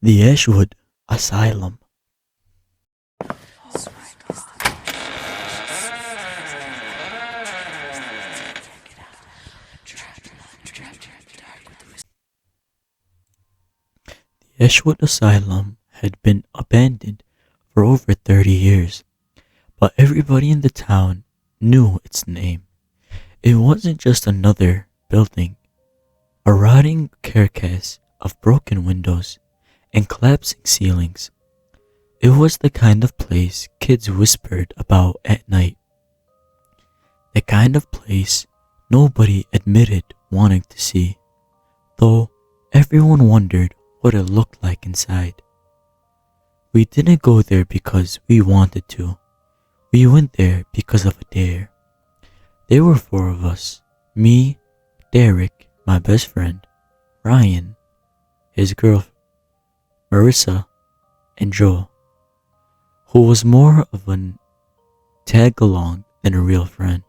The Ashwood Asylum. The Ashwood Asylum had been abandoned for over 30 years, but everybody in the town knew its name. It wasn't just another building, a rotting carcass of broken windows and collapsing ceilings. It was the kind of place kids whispered about at night. The kind of place nobody admitted wanting to see, though everyone wondered what it looked like inside. We didn't go there because we wanted to. We went there because of a dare. There were four of us: me, Derek, my best friend, Ryan, his girl, Marissa, and Joel, who was more of a tag-along than a real friend.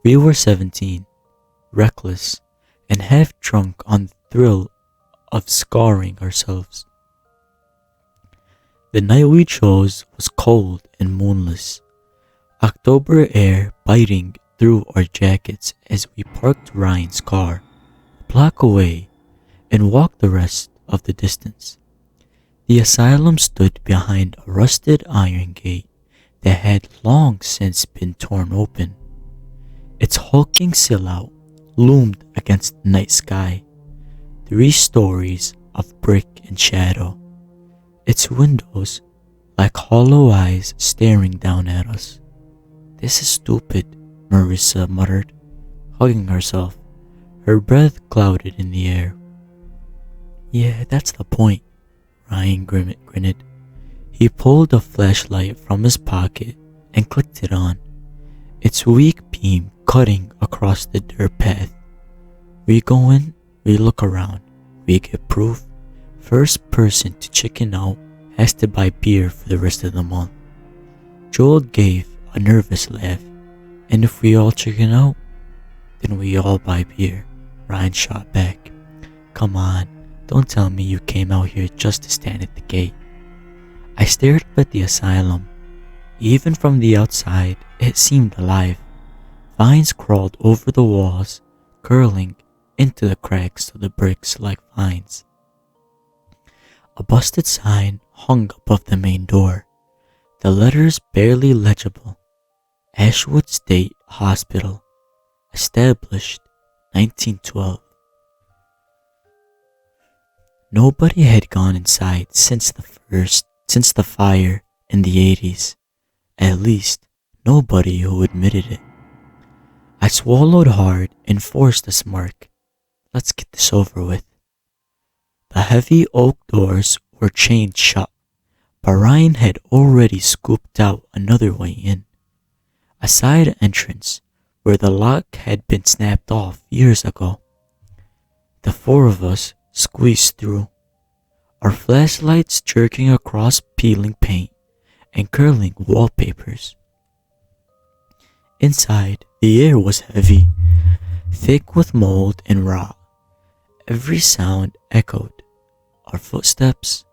We were 17, reckless, and half drunk on the thrill of scarring ourselves. The night we chose was cold and moonless, October air biting through our jackets as we parked Ryan's car a block away and walked the rest of the distance. The asylum stood behind a rusted iron gate that had long since been torn open. Its hulking silhouette loomed against the night sky, 3 stories of brick and shadow, its windows like hollow eyes staring down at us. "This is stupid," Marissa muttered, hugging herself, her breath clouded in the air. "Yeah, that's the point," Ryan grinned. He pulled a flashlight from his pocket and clicked it on, its weak beam cutting across the dirt path. We go in, we look around, we get proof. First person to chicken out has to buy beer for the rest of the month. Joel gave a nervous laugh. "And if we all chicken out, then we all buy beer," Ryan shot back. "Come on, don't tell me you came out here just to stand at the gate." I stared up at the asylum. Even from the outside, it seemed alive. Vines crawled over the walls, curling into the cracks of the bricks like vines. A busted sign hung above the main door, the letters barely legible. Ashwood State Hospital, established 1912. Nobody had gone inside since the fire in the 80s. At least, nobody who admitted it. I swallowed hard and forced a smirk. Let's get this over with. The heavy oak doors were chained shut, but Ryan had already scooped out another way in. A side entrance where the lock had been snapped off years ago. The 4 of us squeezed through, our flashlights jerking across peeling paint and curling wallpapers. Inside, the air was heavy, thick with mold and rot. Every sound echoed: our footsteps,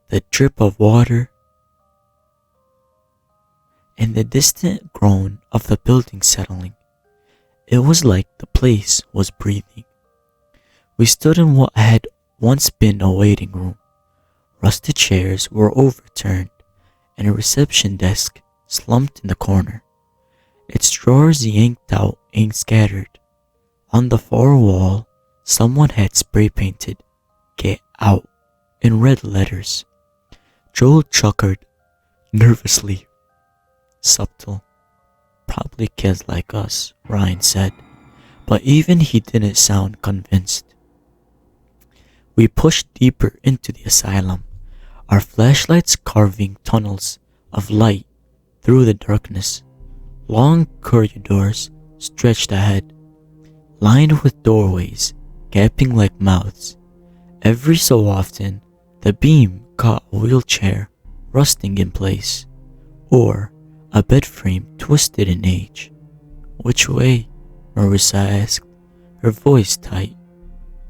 the drip of water, and the distant groan of the building settling. It was like the place was breathing. We stood in what had once been a waiting room. Rusted chairs were overturned, and a reception desk slumped in the corner, its drawers yanked out and scattered. On the far wall, someone had spray painted "Get Out" in red letters. Joel chuckled nervously. "Subtle. Probably kids like us," Ryan said, but even he didn't sound convinced. We pushed deeper into the asylum, our flashlights carving tunnels of light through the darkness. Long corridors stretched ahead, lined with doorways gaping like mouths. Every so often, the beam caught a wheelchair rusting in place, or a bed frame twisted in age. "Which way?" Marissa asked, her voice tight.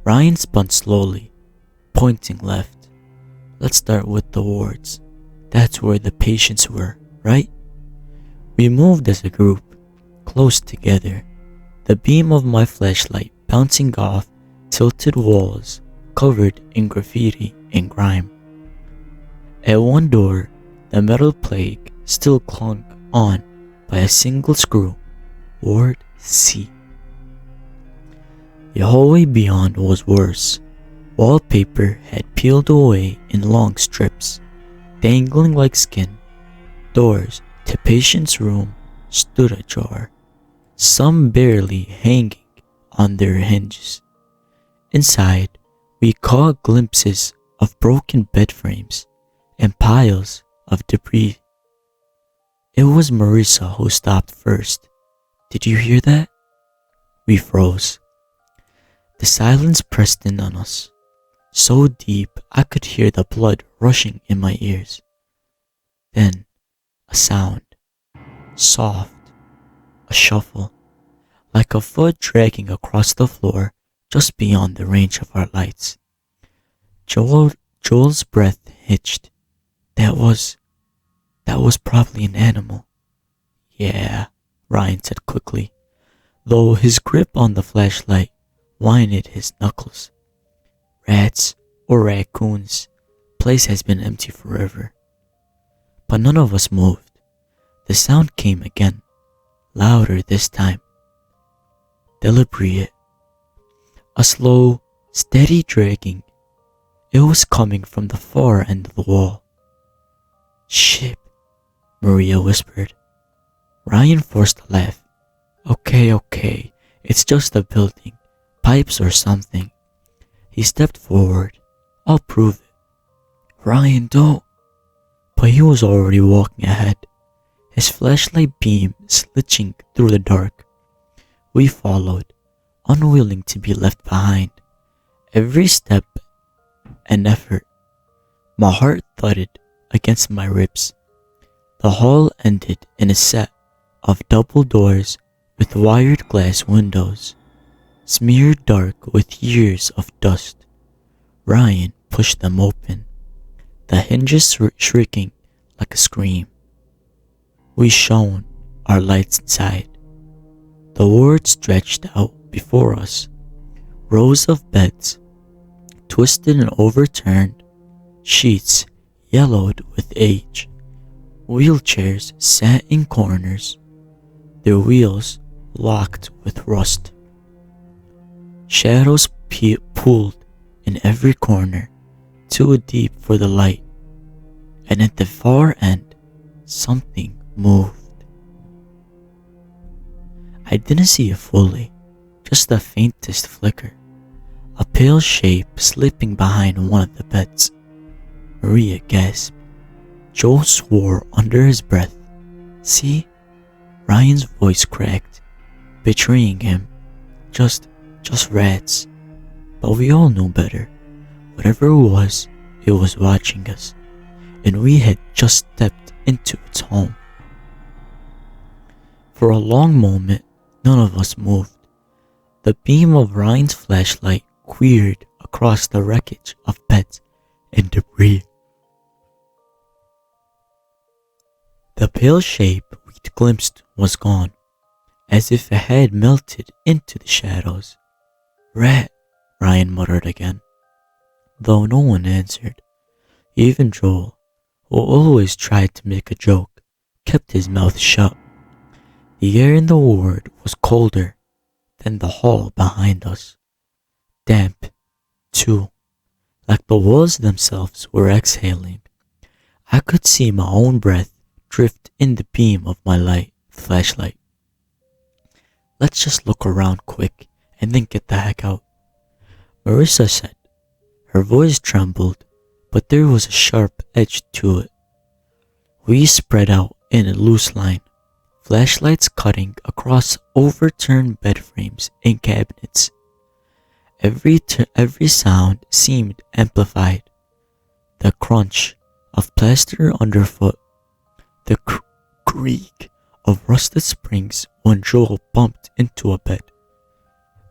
Ryan spun slowly. pointing left. Let's start with the wards. That's where the patients were, right? We moved as a group, close together, the beam of my flashlight bouncing off tilted walls covered in graffiti and grime. At one door, the metal plaque still clung on by a single screw, Ward C. The hallway beyond was worse. Wallpaper had peeled away in long strips, dangling like skin. Doors to patients' room stood ajar, some barely hanging on their hinges. Inside, we caught glimpses of broken bed frames and piles of debris. It was Marissa who stopped first. Did you hear that? We froze. The silence pressed in on us, so deep I could hear the blood rushing in my ears. Then, a sound, soft, a shuffle, like a foot dragging across the floor just beyond the range of our lights. Joel's breath hitched. That was probably an animal. Yeah, Ryan said quickly, though his grip on the flashlight whined his knuckles. Rats or raccoons, place has been empty forever. But none of us moved. The sound came again, louder this time. Deliberate. A slow, steady dragging. It was coming from the far end of the wall. Shit, Maria whispered. Ryan forced a laugh. Okay, it's just a building, pipes or something. He stepped forward. I'll prove it. Ryan, don't. But he was already walking ahead, his flashlight beam slitching through the dark. We followed, unwilling to be left behind. Every step an effort. My heart thudded against my ribs. The hall ended in a set of double doors with wired glass windows, smeared dark with years of dust. Ryan pushed them open, the hinges shrieking like a scream. We shone our lights inside. The ward stretched out before us, rows of beds, twisted and overturned, sheets yellowed with age. Wheelchairs sat in corners, their wheels locked with rust. Shadows pooled in every corner, too deep for the light, and at the far end, something moved. I didn't see it fully, just the faintest flicker, a pale shape slipping behind one of the beds. Maria gasped. Joel swore under his breath. See? Ryan's voice cracked, betraying him. Just rats. But we all knew better. Whatever it was watching us, and we had just stepped into its home. For a long moment, none of us moved. The beam of Ryan's flashlight queered across the wreckage of beds and debris. The pale shape we'd glimpsed was gone, as if it had melted into the shadows. Rat, Ryan muttered again, though no one answered. Even Joel, who always tried to make a joke, kept his mouth shut. The air in the ward was colder than the hall behind us. Damp, too, like the walls themselves were exhaling. I could see my own breath drift in the beam of my flashlight. Let's just look around quick and then get the heck out, Marissa said. Her voice trembled, but there was a sharp edge to it. We spread out in a loose line, flashlights cutting across overturned bed frames and cabinets. Every sound seemed amplified. The crunch of plaster underfoot, the creak of rusted springs when Joel bumped into a bed.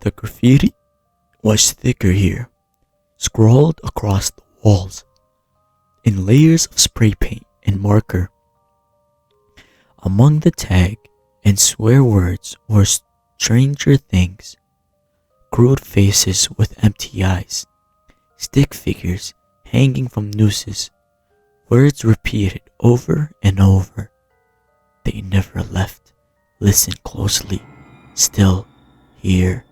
The graffiti was thicker here, scrawled across the walls in layers of spray paint and marker. Among the tag and swear words were stranger things, crude faces with empty eyes, stick figures hanging from nooses, words repeated over and over. They never left. Listen closely. Still here.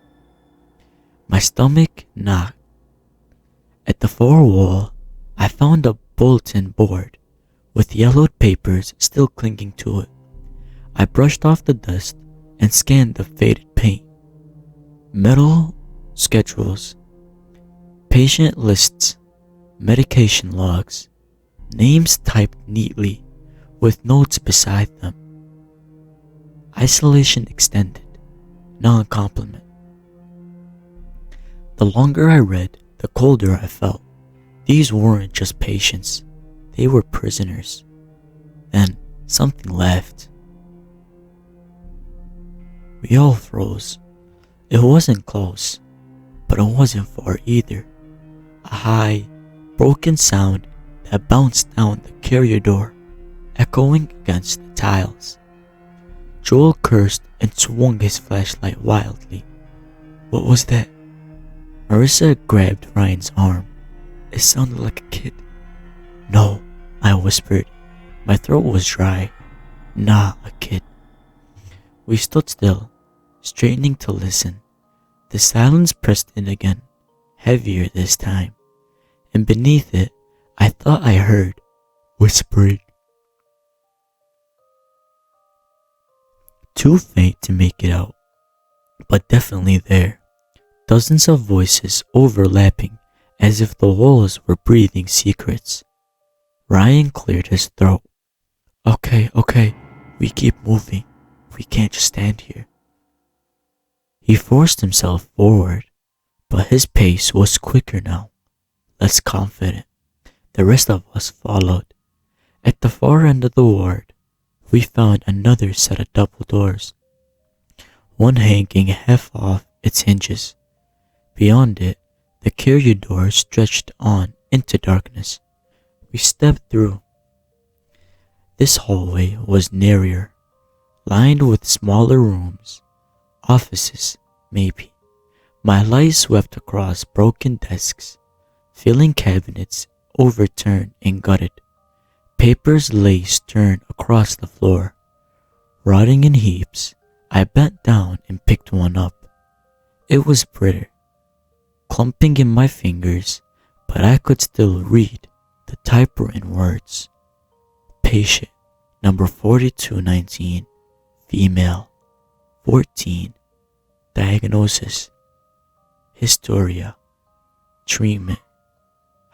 My stomach knocked. At the far wall, I found a bulletin board with yellowed papers still clinging to it. I brushed off the dust and scanned the faded paint. Metal schedules, patient lists, medication logs, names typed neatly with notes beside them. Isolation extended, non-compliment. The longer I read, the colder I felt. These weren't just patients, they were prisoners. Then something laughed. We all froze. It wasn't close, but it wasn't far either. A high, broken sound that bounced down the carrier door, echoing against the tiles. Joel cursed and swung his flashlight wildly. What was that? Marissa grabbed Ryan's arm. It sounded like a kid. No, I whispered. My throat was dry. Nah, a kid. We stood still, straining to listen. The silence pressed in again, heavier this time, and beneath it, I thought I heard whispering. Too faint to make it out, but definitely there. Dozens of voices overlapping as if the walls were breathing secrets. Ryan cleared his throat. Okay, we keep moving. We can't just stand here. He forced himself forward, but his pace was quicker now, less confident. The rest of us followed. At the far end of the ward, we found another set of double doors, one hanging half off its hinges. Beyond it, the carrier door stretched on into darkness. We stepped through. This hallway was narrower, lined with smaller rooms, offices, maybe. My light swept across broken desks, filling cabinets overturned and gutted. Papers lay strewn across the floor. Rotting in heaps, I bent down and picked one up. It was brittle, clumping in my fingers, but I could still read the typewritten words. Patient, number 4219, female, 14, diagnosis, historia, treatment,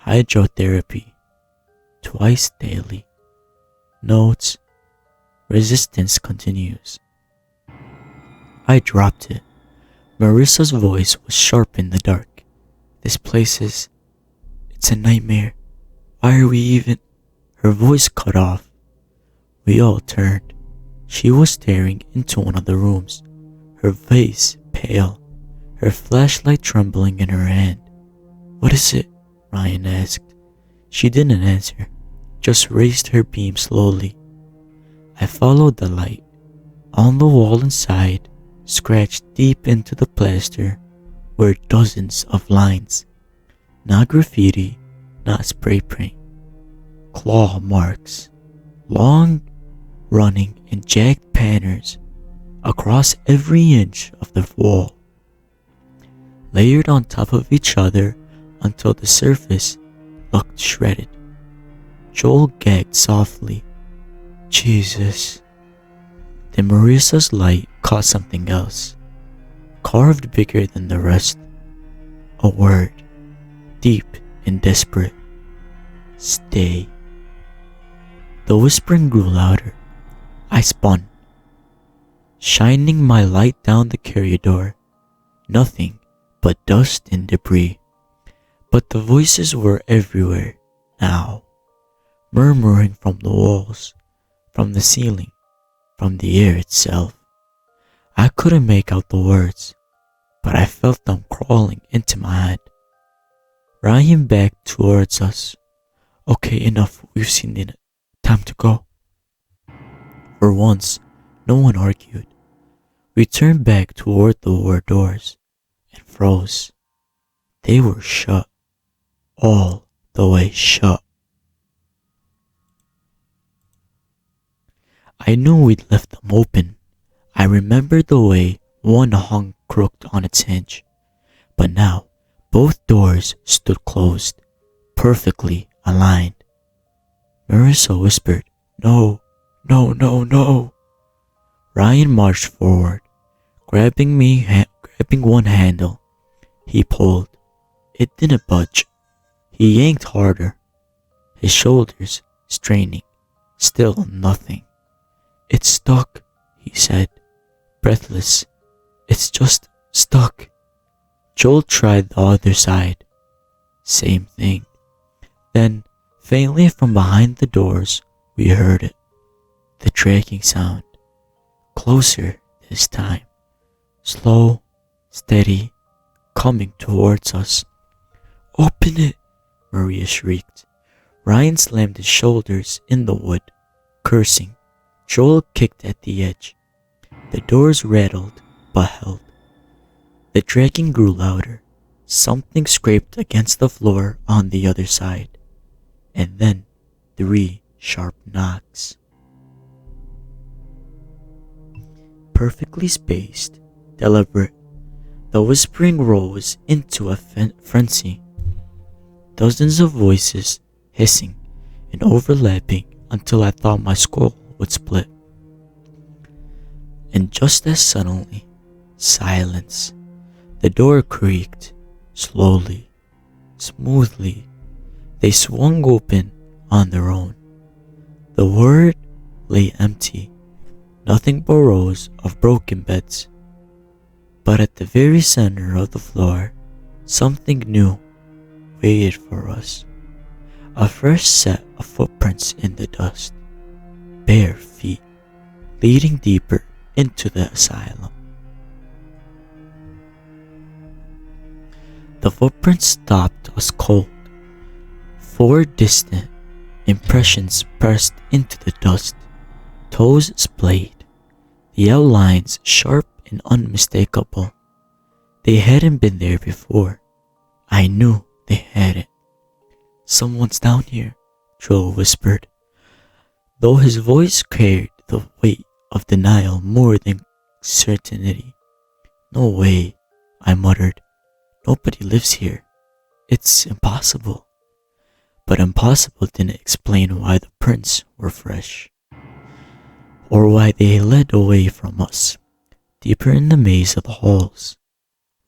hydrotherapy, twice daily, notes, resistance continues. I dropped it. Marissa's voice was sharp in the dark. This place it's a nightmare. Why are we even? Her voice cut off. We all turned. She was staring into one of the rooms, her face pale, her flashlight trembling in her hand. What is it? Ryan asked. She didn't answer, just raised her beam slowly. I followed the light. On the wall inside, scratched deep into the plaster, were dozens of lines. Not graffiti, not spray paint. Claw marks, long, running and jagged patterns across every inch of the wall, layered on top of each other until the surface looked shredded. Joel gagged softly. Jesus. Then Marissa's light caught something else, carved bigger than the rest. A word, deep and desperate. Stay. The whispering grew louder. I spun, shining my light down the corridor. Nothing but dust and debris. But the voices were everywhere now, murmuring from the walls, from the ceiling, from the air itself. I couldn't make out the words, but I felt them crawling into my head. Ryan backed towards us. Okay, enough. We've seen it. Time to go. For once, no one argued. We turned back toward the war doors and froze. They were shut. All the way shut. I knew we'd left them open. I remembered the way one hung crooked on its hinge. But now, both doors stood closed, perfectly aligned. Marissa whispered, "No, no, no, no." Ryan marched forward, grabbing one handle. He pulled. It didn't budge. He yanked harder, his shoulders straining. Still nothing. "It's stuck," he said, breathless. "It's just stuck." Joel tried the other side. Same thing. Then, faintly from behind the doors, we heard it. The dragging sound. Closer this time. Slow, steady, coming towards us. "Open it!" Maria shrieked. Ryan slammed his shoulders in the wood, cursing. Joel kicked at the edge. The doors rattled but held. The dragging grew louder. Something scraped against the floor on the other side. And then 3 sharp knocks. Perfectly spaced, deliberate, the whispering rose into a frenzy. Dozens of voices hissing and overlapping until I thought my skull would split. And just as suddenly, silence. The door creaked, slowly, smoothly. They swung open on their own. The ward lay empty, nothing but rows of broken beds. But at the very center of the floor, something new waited for us. A fresh set of footprints in the dust. Bare feet, leading deeper into the asylum. The footprints stopped us cold. 4 distant impressions pressed into the dust. Toes splayed, the outlines sharp and unmistakable. They hadn't been there before. I knew they hadn't. "Someone's down here," Joel whispered, though his voice carried the weight of denial more than certainty. "No way," I muttered. "Nobody lives here. It's impossible." But impossible didn't explain why the prints were fresh, or why they led away from us, deeper in the maze of the halls.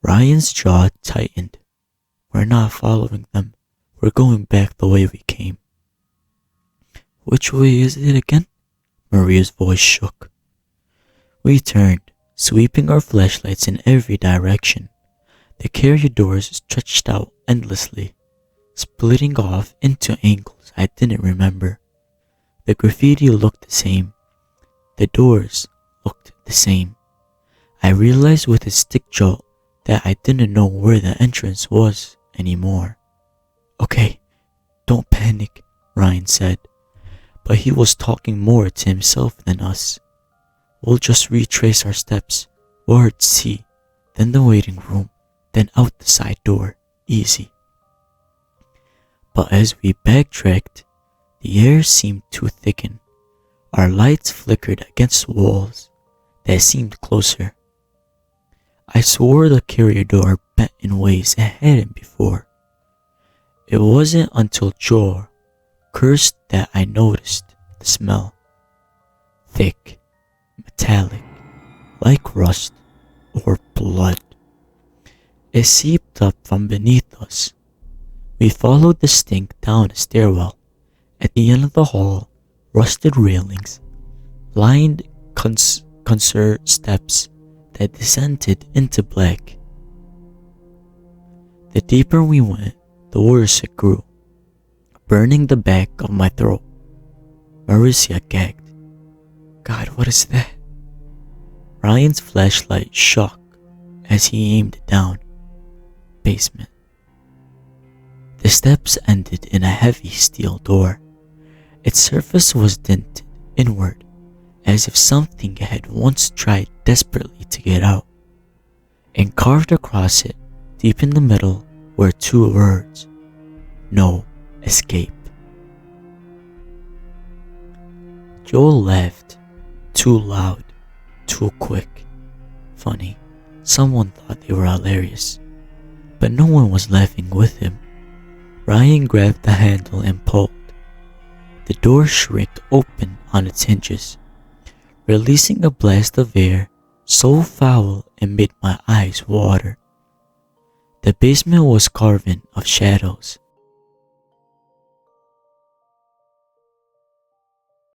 Ryan's jaw tightened. "We're not following them. We're going back the way we came." "Which way is it again?" Maria's voice shook. We turned, sweeping our flashlights in every direction. The carrier doors stretched out endlessly, splitting off into angles I didn't remember. The graffiti looked the same. The doors looked the same. I realized with a stick jolt that I didn't know where the entrance was anymore. "Okay, don't panic," Ryan said, but he was talking more to himself than us. "We'll just retrace our steps. Ward C, then the waiting room, then out the side door. Easy." But as we backtracked, the air seemed to thicken. Our lights flickered against walls that seemed closer. I swore the carrier door bent in ways it hadn't before. It wasn't until Joel cursed that I noticed the smell. Thick, metallic, like rust or blood. It seeped up from beneath us. We followed the stink down a stairwell. At the end of the hall, rusted railings, blind concert steps that descended into black. The deeper we went, the worse it grew, burning the back of my throat. Marissa gagged. "God, what is that?" Ryan's flashlight shook as he aimed it down. Basement. The steps ended in a heavy steel door. Its surface was dented inward, as if something had once tried desperately to get out. And carved across it, deep in the middle, were two words: "No escape." Joel laughed, too loud, too quick. Funny, someone thought they were hilarious, but no one was laughing with him. Ryan grabbed the handle and pulled. The door shrieked open on its hinges, releasing a blast of air so foul it made my eyes water. The basement was carven of shadows,